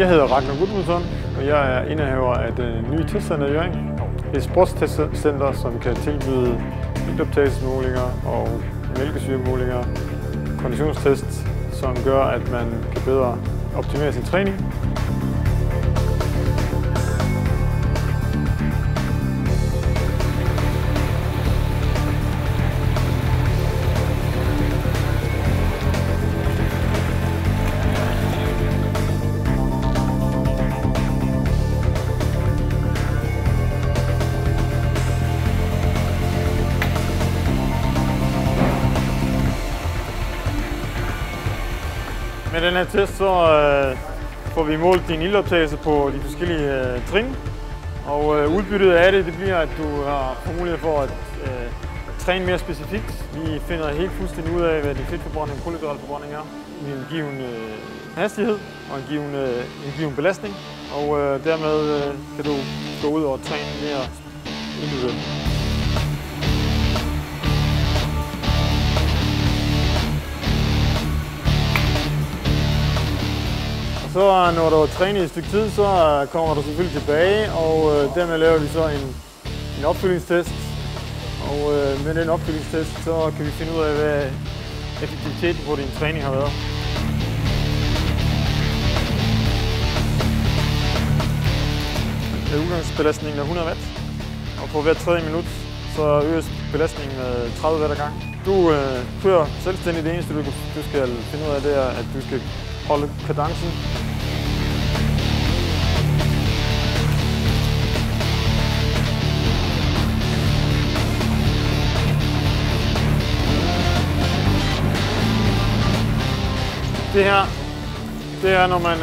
Jeg hedder Ragnar Gudmundsson, og jeg er indehaver af det nye testcenter i Hjørring. Det er et sportstestcenter, som kan tilbyde iltoptagelsesmålinger og mælkesyremålinger, konditionstest, som gør, at man kan bedre optimere sin træning. Med den her test så får vi målt din iltoptagelse på de forskellige trin. Og udbyttet af det bliver, at du får mulighed for at træne mere specifikt. Vi finder helt fuldstændig ud af, hvad din fedtforbrænding og kulhydratforbrænding er i en given hastighed og en given belastning. Og dermed kan du gå ud og træne mere individuelt. Så når du har trænet i et stykke tid, så kommer du selvfølgelig tilbage, og dermed laver vi så en opfølgningstest. Og med den opfølgningstest, så kan vi finde ud af, hvad effektiviteten på din træning har været. Udgangsbelastningen er 100 watt, og på hver tredje minut, så øges belastningen med 30 watt ad gang. Du kører selvstændigt. Det eneste, du skal finde ud af, det er, at du skal holde kadencen. Det her, når man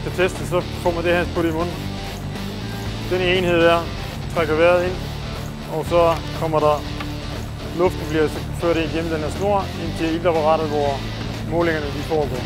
skal teste, så får man det her på i munden. Den enhed der trækker vejret ind, og så kommer der luften bliver ført ind gennem den her snor ind til iltapparatet, hvor målingerne foregår.